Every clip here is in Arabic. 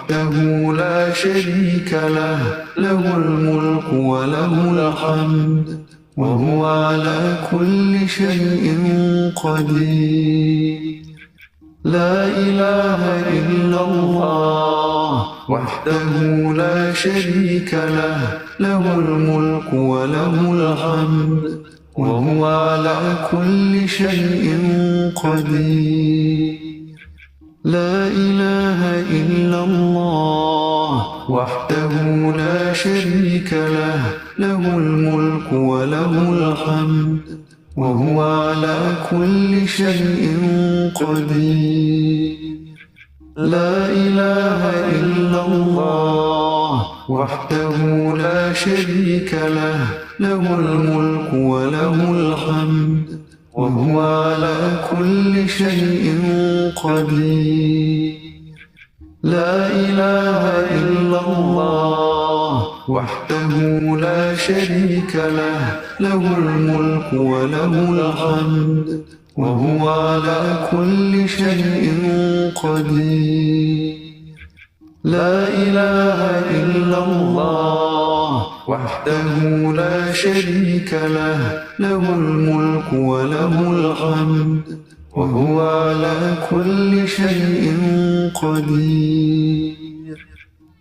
وحده لا شريك له، له الملك وله الحمد وهو على كل شيء قدير. لا إله إلا الله وحده لا شريك له، له الملك وله الحمد وهو على كل شيء قدير. لا إله إلا الله وحده لا شريك له، له الملك وله الحمد وهو على كل شيء قدير. لا إله إلا الله وحده لا شريك له، له الملك وله الحمد وهو على كل شيء قدير. لا إله إلا الله وحده لا شريك له، له الملك وله الحمد وهو على كل شيء قدير. لا إله إلا الله وحده لا شريك له، له الملك وله الحمد وهو على كل شيء قدير.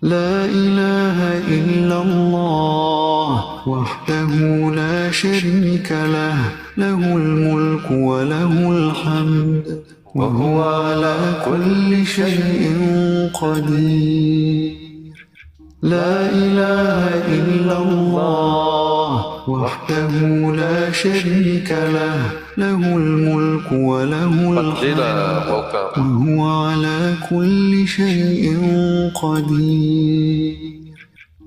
لا إله إلا الله وحده لا شريك له، له الملك وله الحمد وهو على كل شيء قدير. لا إله إلا الله وحده لا شريك له، له الملك وله الحمد وهو على كل شيء قدير.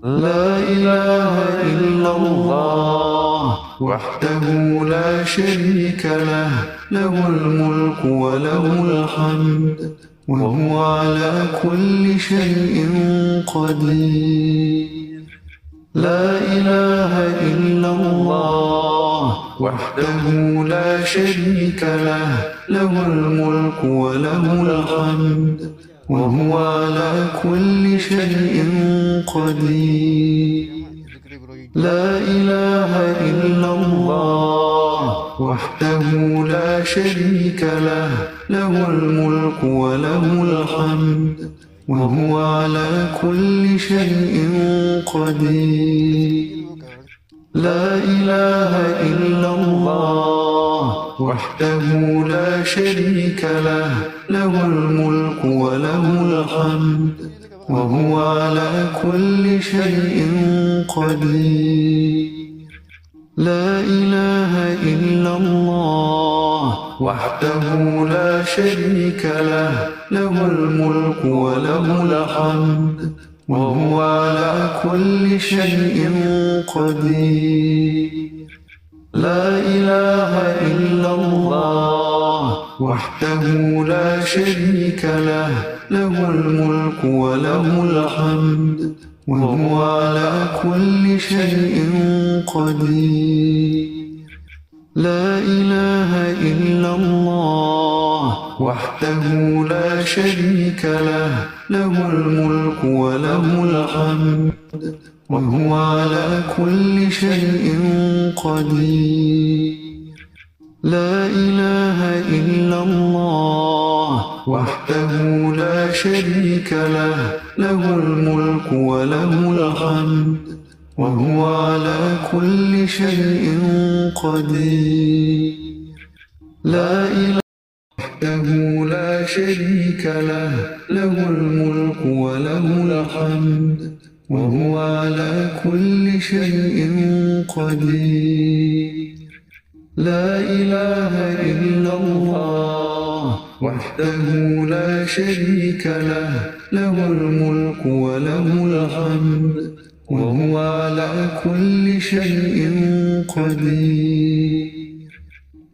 لا إله إلا الله وحده لا شريك له، له الملك وله الحمد وهو على كل شيء قدير. لا إله إلا الله وحده لا شريك له، له الملك وله الحمد وهو على كل شيء قدير. لا إله إلا الله وحده لا شريك له، له الملك وله الحمد وهو على كل شيء قدير. لا إله إلا الله وحده لا شريك له، له الملك وله الحمد وهو على كل شيء قدير. لا إله إلا الله وحده لا شريك له، له الملك وله الحمد وهو على كل شيء قدير. لا إله إلا الله وحده لا شريك له، له الملك وله الحمد وهو على كل شيء قدير. لا إله إلا الله وحده لا شريك له، له الملك وله الحمد وهو على كل شيء قدير. لا إله إلا الله وحده لا شريك له، له الملك وله الحمد وهو على كل شيء قدير. لا إله وحده لا شريك له، له الملك وله الحمد وهو على كل شيء قدير. لا إله إلا الله وحده لا شريك له، له الملك وله الحمد وهو على كل شيء قدير.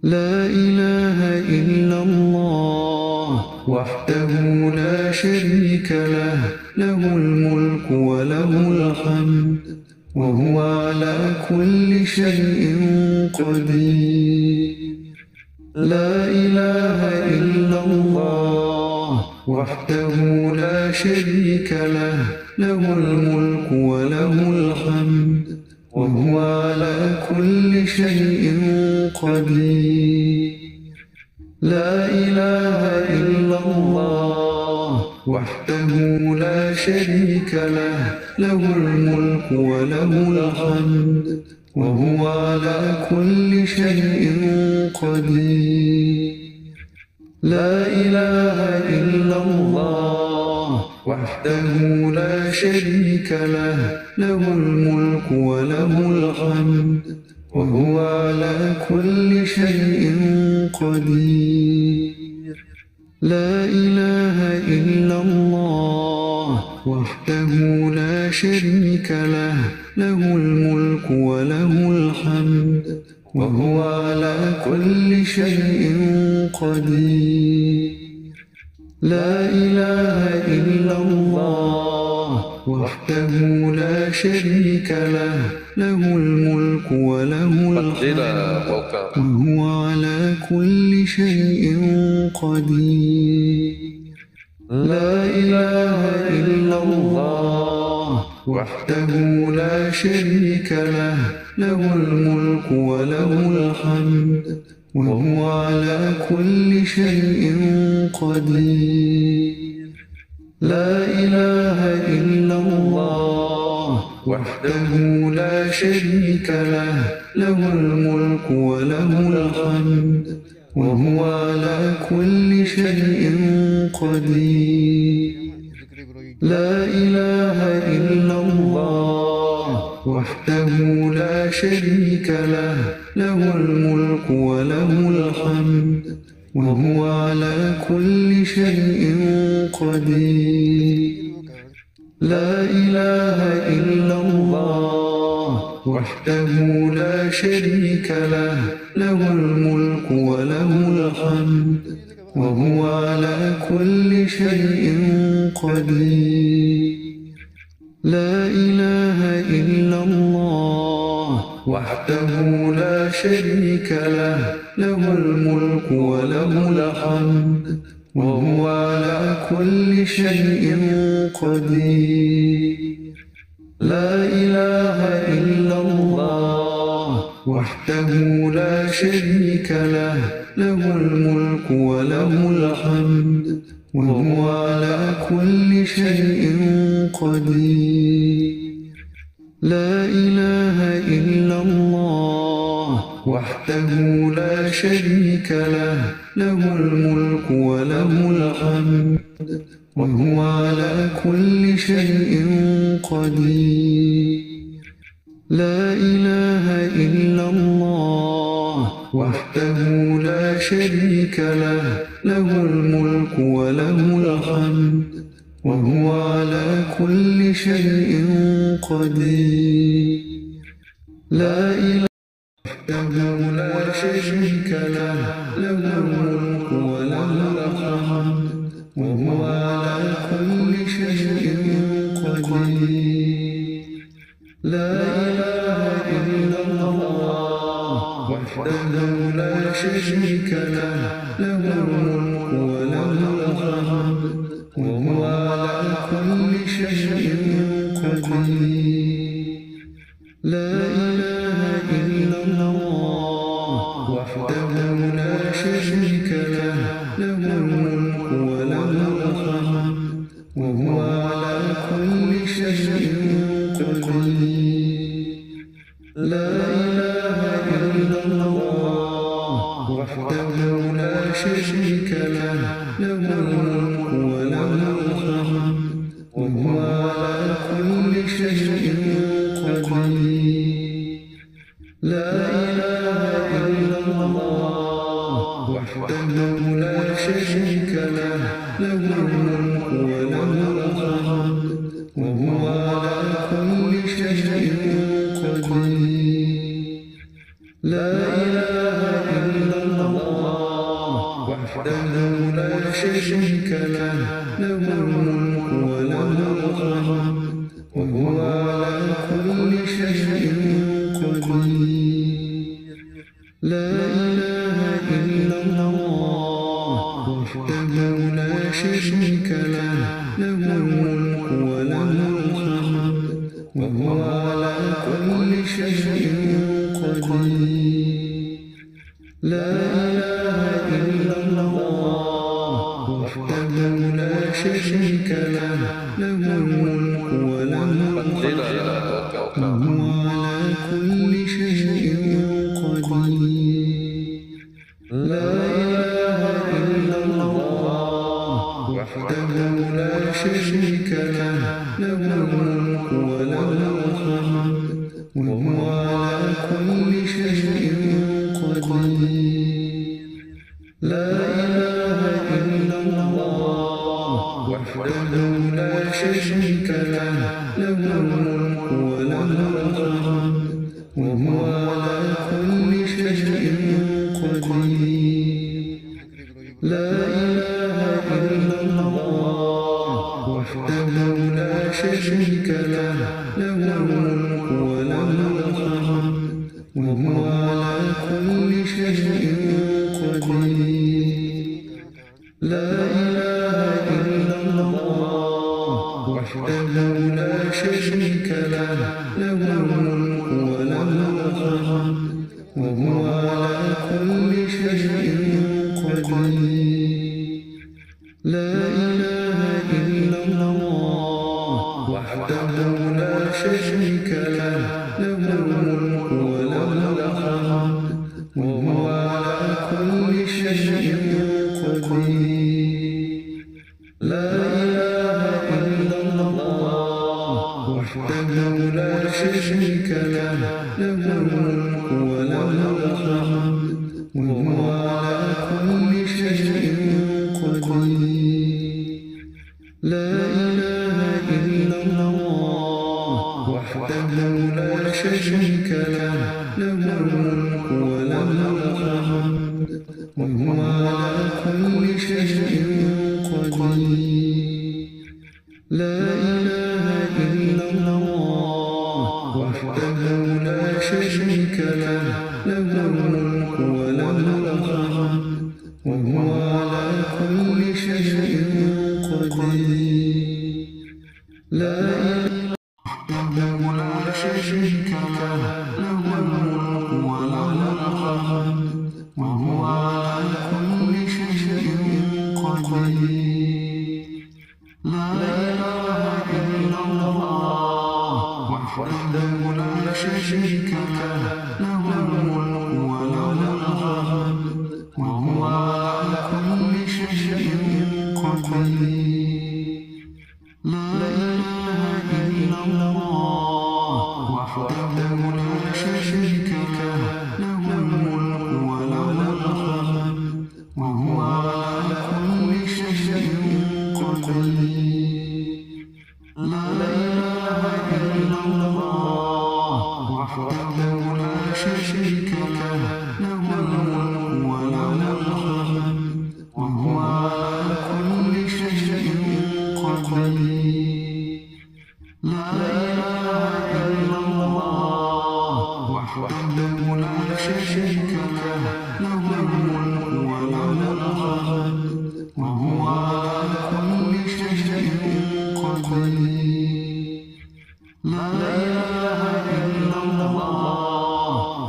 لا إله إلا الله وحده لا شريك له، له الملك وله الحمد وهو على كل شيء قدير. لا إله إلا الله وحده لا شريك له له الملك وله الحمد وهو على كل شيء قدير لا إله إلا الله وحده لا شريك له له الملك وله الحمد وهو على كل شيء قدير لا إله إلا الله وحده لا شريك له له الملك وله الحمد وهو على كل شيء قدير لا إله إلا الله وحده لا شريك له له الملك وله الحمد وهو على كل شيء قدير لا إله إلا الله وحده لا شريك له له الملك وله الحمد وهو على كل شيء قدير لا إله إلا الله وحده لا شريك له له الملك وله الحمد وهو على كل شيء قدير لا إله إلا الله وحده لا شريك له له الملك وله الحمد وهو على كل شيء قدير لا إله إلا الله وحده لا شريك له له الملك وله الحمد وهو على كل شيء قدير لا إله إلا الله وحده لا شريك له له الملك وله الحمد وهو على كل شيء قدير لا إله إلا الله وحده لا شريك له له الملك وله الحمد وهو على كل شيء قدير لا إله إلا الله وحده لا شريك له له الملك وله الحمد وهو على كل شيء قدير لا إله إلا الله وحده لا شريك له له الملك وله الحمد وهو على كل شيء قدير لا إله إلا الله وحده لا شريك له له الملك وله الحمد وهو على كل شيء قدير لا إله وحده لا شريك له له الملك وله الحمد وهو على كل شيء قدير لا إله إلا الله وحده لا شريك له له الملك وله الحمد وهو على كل شيء قدير لا إله إلا الله وحده لا شريك له له الملك وله الحمد وهو على كل شيء قدير لا إله إلا الله وحده لا شريك له له الملك وله الحمد وهو على كل شيء قدير لا إله إلا الله وحده لا شريك له له الملك وله الحمد له الملك وله الحمد وهو على كل شيء قدير. لا إله إلا الله وحده لا شريك له له الملك وله الحمد وهو على كل شيء قدير. لا إله إلا الله وحده لا شريك له له الملك وله الحمد وهو على كل شيء قدير. لا إله إلا الله وحده لا شريك له له الملك وله الحمد وهو على كل شيء قدير. لا إله إلا الله وحده لا شريك له له الملك وله الحمد وهو على كل شيء قدير. لا إله إلا الله وحده لا شريك له له الملك وله الحمد وهو على كل شيء قدير. لا إله إلا الله وحده لا شريك له له الملك وله الحمد وهو على كل شيء قدير. لا إله إلا الله وحده لا شريك له له الملك وله الحمد وهو على كل شيء قدير. لا إله إلا الله وحده لا شريك له له الملك وله الحمد وهو على كل شيء قدير. لا إله وحده لا شريك له له الملك وله الحمد وهو على كل شيء قدير. لا إله إلا الله وحده لا شريك له له الملك وله الحمد وهو على كل شيء قدير. لا إله إلا الله وحده لا شريك له له الملك وله الحمد وهو على كل شيء قدير. لا إله إلا الله وحده لا شريك له له الملك وله الحمد وهو على كل شيء قدير. لا إله إلا الله وحده لا شريك له له الملك وله الحمد وهو على كل شيء قدير. لا إله إلا الله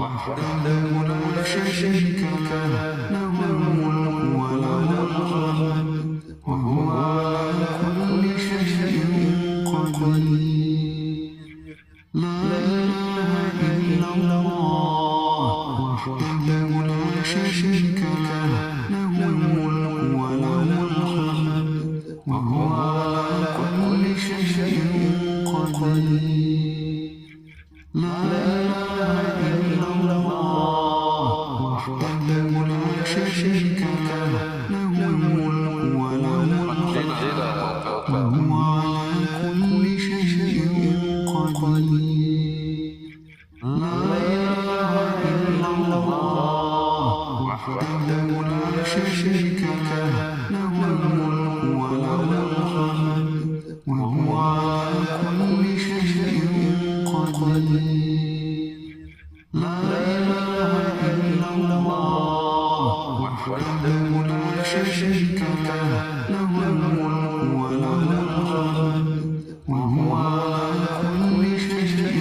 وحده لا شريك له له الملك وله الحمد وهو على كل شيء قدير. لا إله إلا الله وحده لا شريك له له الملك وله الحمد وهو على كل شيء قدير. لا إله إلا الله وحده لا شريك له له الملك وله الحمد وهو على كل شيء قدير. لا إله إلا الله وحده لا شريك له له الملك وله الحمد وهو على كل شيء قدير. لا إله إلا الله وحده لا شريك له له الملك وله الحمد وهو على كل شيء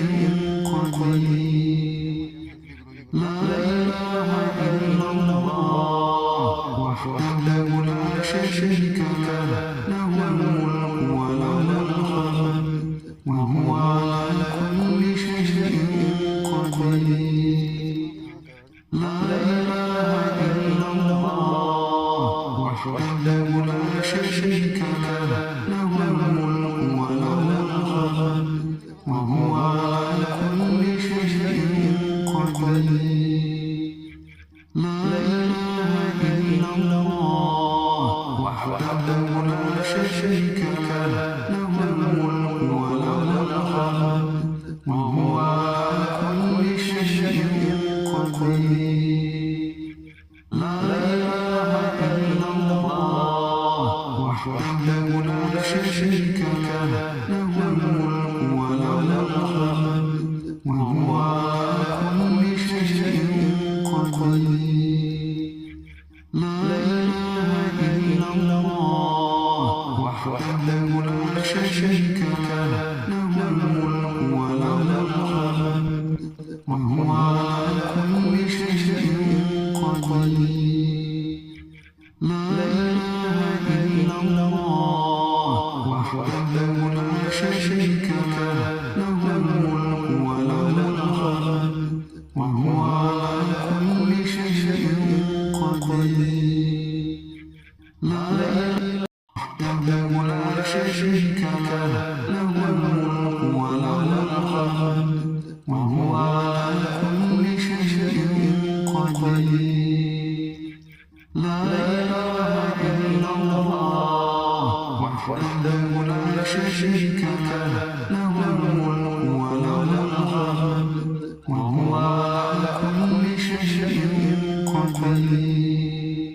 قدير. لا إله إلا الله وحده لا شريك له له الملك وله شريك له له الملك وله الحمد وهو على كل شيء قدير لا إله إلا الله وحده لا شريك له له الملك وله الحمد وهو على كل شيء قدير لا إله وحده لا شريك له له الملك وله الحمد وهو على كل شيء قدير لا إله إلا الله وحده لا شريك له له الملك وله الحمد وهو على كل شيء قدير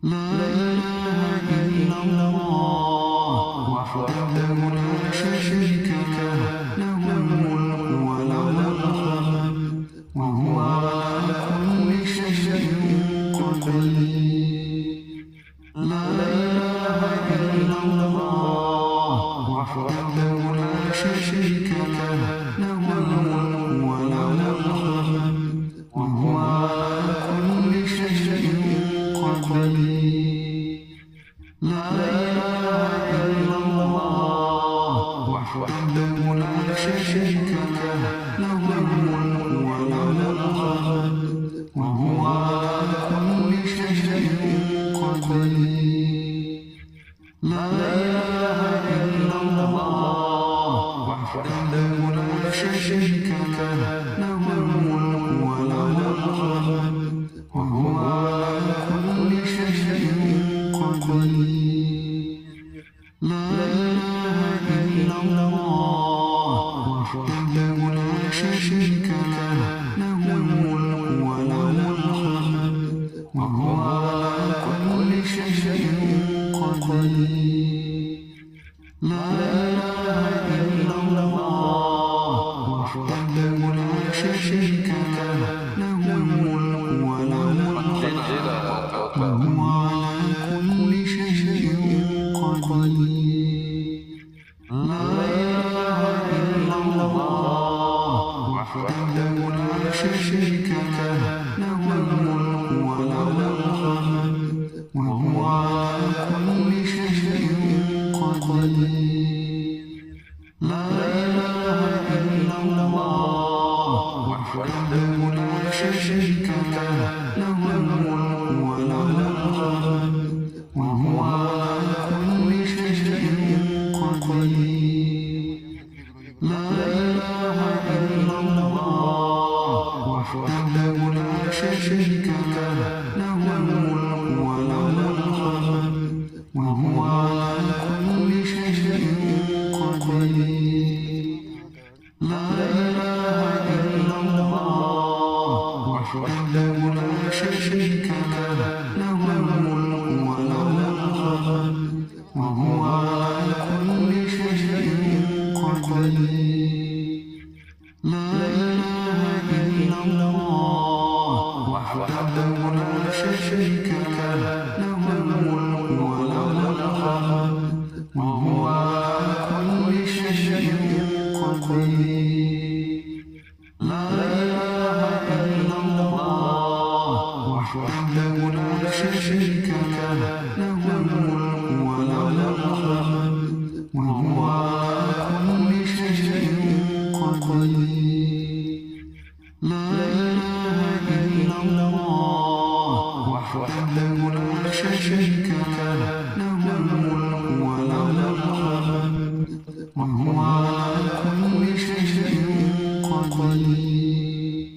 لا إله إلا الله وحده لا شريك له له الملك وله الحمد وهو على كل شيء قدير لا إله إلا الله وحده لا شريك له له الملك وله الحمد وهو على كل شيء قدير لا إله إلا الله وحده لا شريك له له الملك وله الحمد وهو على كل شيء قدير لا إله إلا الله وحده لا شريك له له الملك وله الحمد وهو على كل شيء قدير لا إله إلا الله وحده لا شريك له له الملك وله الحمد وهو على كل شيء قدير لا إله إلا الله وحده لا شريك له له الملك وله الحمد وهو على كل شيء قدير لا إله إلا الله وحده لا شريك له له الملك وله الحمد وهو على كل شيء قدير لا إله إلا الله وحده لا شريك له له الملك وله الحمد وهو على كل شيء قدير لا إله إلا الله وحده لا شريك له له الملك وله الحمد وهو على كل شيء قدير لا إله إلا الله وحده لا شريك له له الملك وله الحمد وهو على كل شيء قدير لا إله إلا الله وحده لا شريك له له الملك وله الحمد وهو على كل شيء قدير لا إله إلا الله وحده لا شريك له له الملك وله الحمد وهو على كل شيء قدير لا إله إلا الله وحده لا شريك له له الملك وله الحمد وهو على كل شيء قدير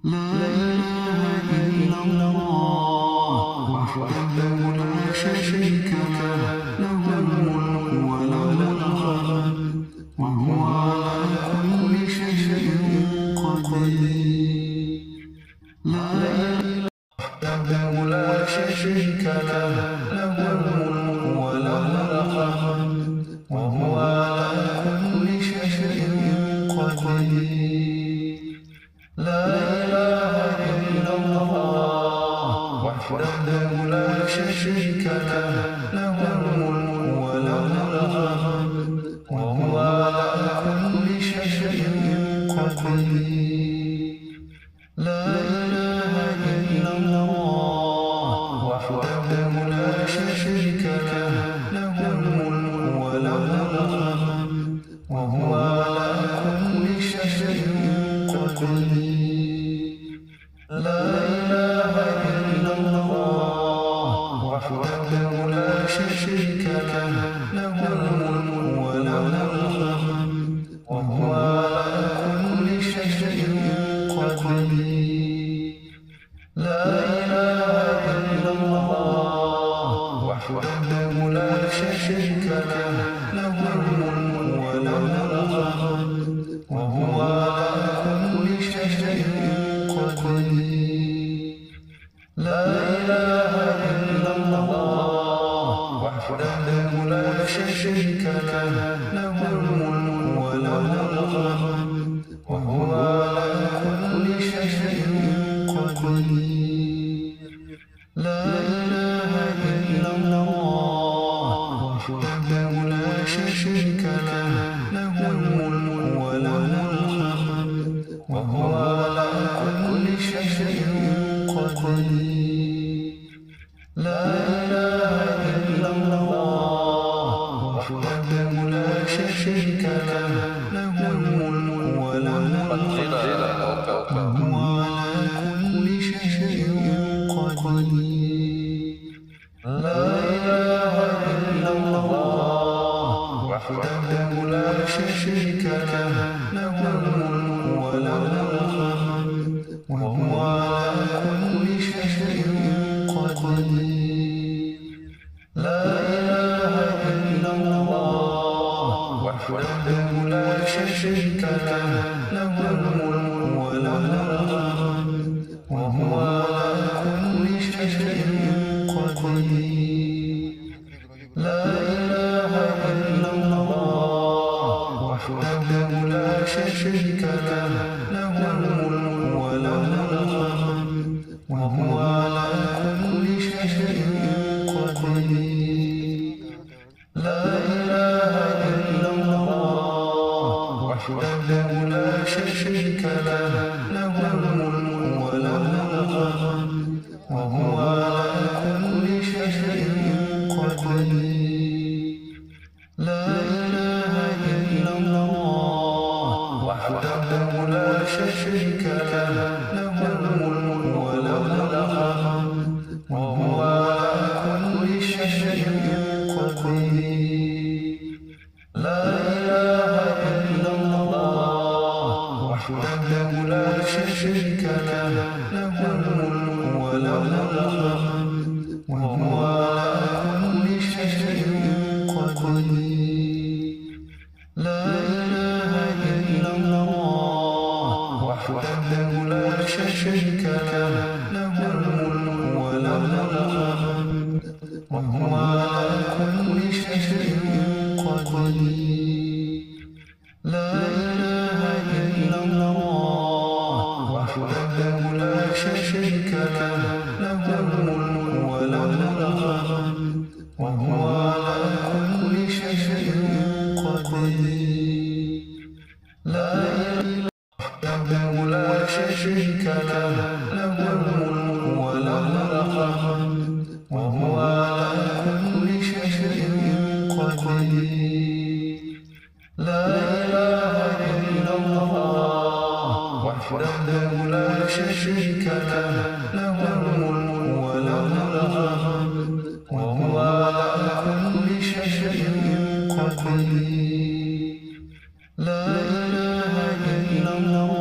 لا إله إلا الله وحده لا شريك له له الملك وله الحمد وهو على كل شيء قدير لا إله وحده لا شريك له له الملك وله الحمد وهو على كل شيء قدير لا إله إلا الله وحده لا شريك له له الملك وله الحمد وهو على كل شيء قدير. لا إله إلا الله وحده لا شريك له، له الملك وله الحمد وهو على كل شيء قدير. لا إله إلا الله وحده لا شريك له، له الملك وله الحمد وهو على كل شيء قدير. لا إله إلا الله وحده لا شريك له، له الملك وله الحمد وهو على كل شيء قدير. لا إله إلا الله وحده لا شريك له، له الملك وله الحمد وهو على كل شيء قدير. لا إله إلا الله وحده لا شريك له، له الملك وله الحمد وهو على كل شيء قدير. لا إله إلا الله وحده لا شريك له، له الملك وله الحمد وهو على كل شيء قدير. لا إله إلا الله وحده لا شريك له، له الملك وله الحمد وهو على كل شيء قدير. لا إله إلا الله وحده لا شريك له، له الملك وله الحمد وهو على كل شيء قدير. لا إله إلا الله وحده لا شريك له، له الملك وله الحمد وهو على كل شيء قدير. لا إله إلا الله وحده لا شريك له، له الملك وله الحمد وهو على كل شيء قدير. لا إله إلا الله وحده لا شريك له، له الملك وله الحمد وهو على كل شيء قدير. لا إله إلا الله وحده لا شريك له، له الملك وله الحمد وهو على كل شيء قدير. لا إله إلا الله وحده لا شريك له، له الملك وله الحمد وهو على كل شيء قدير. لا إله إلا الله وحده لا شريك له، له الملك وله الحمد وهو على كل شيء قدير. لا إله وحده لا شريك له، له الملك وله الحمد وهو على كل شيء قدير. لا إله إلا الله وحده لا شريك له، له الملك وله الحمد وهو على كل شيء قدير. لا إله إلا الله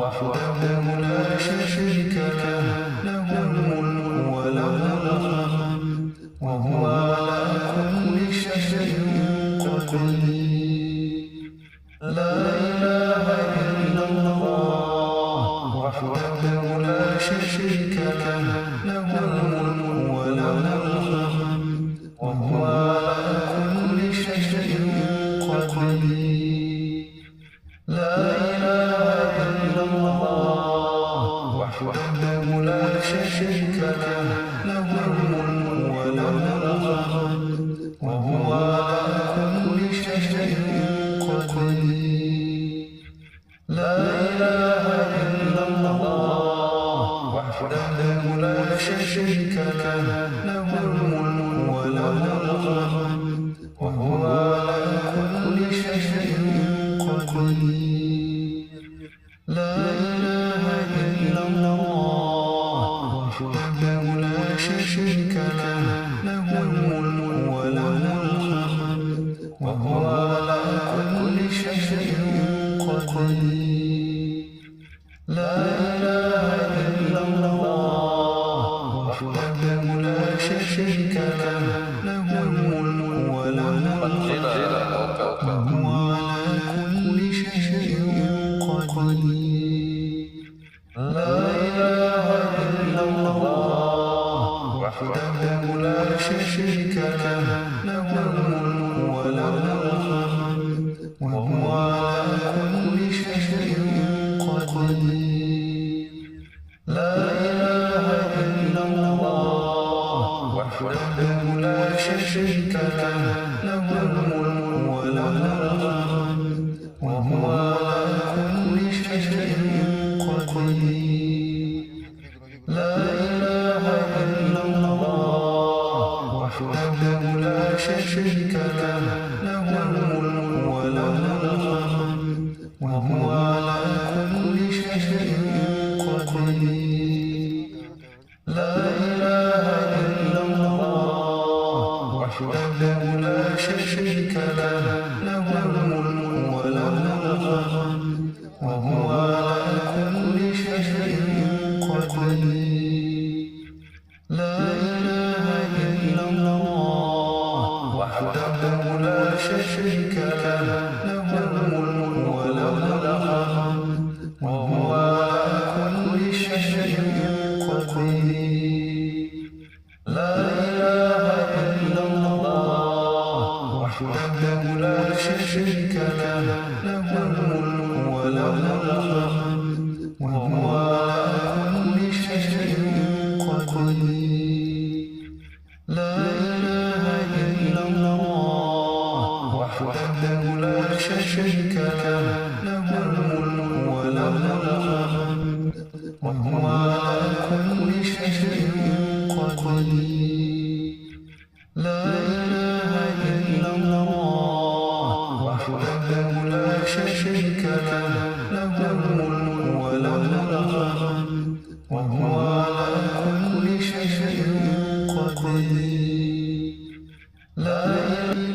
وحده لا شريك له، له الملك وله الحمد وهو على كل شيء قدير. لا إله إلا الله وحده لا شريك له، له الملك وله الحمد وهو على كل شيء قدير. لا إله إلا الله وحده لا شريك له، له الملك وله الحمد وهو على كل شيء قدير لا إله إلا الله وحده لا شريك له له الملك وله الحمد وهو على كل شيء قدير لا إله إلا الله وحده لا شريك له له الملك وله الحمد وهو على كل شيء قدير لا إله إلا الله وحده لا شريك له له الملك وله الحمد وهو على كل شيء قدير لا إله إلا الله وحده لا شريك له له الملك وله الحمد وهو على كل شيء قدير لا إله إلا الله وحده لا شريك له له الملك وله الحمد وهو على كل شيء قدير لا إله إلا الله وحده لا شريك له له الملك وله الحمد وهو على كل شيء قدير لا إله إلا الله وحده لا شريك له له الملك وله الحمد وهو على كل شيء قدير لا إله إلا الله وحده لا شريك له له الملك وله الحمد وهو على كل شيء قدير لا إله إلا الله وحده لا شريك له له الملك وله الحمد وهو على كل شيء قدير لا إله إلا الله وحده لا شريك له له الملك وله الحمد وهو على كل شيء قدير لا إله إلا الله وحده لا شريك له له الملك وله الحمد وهو على كل شيء قدير لا إله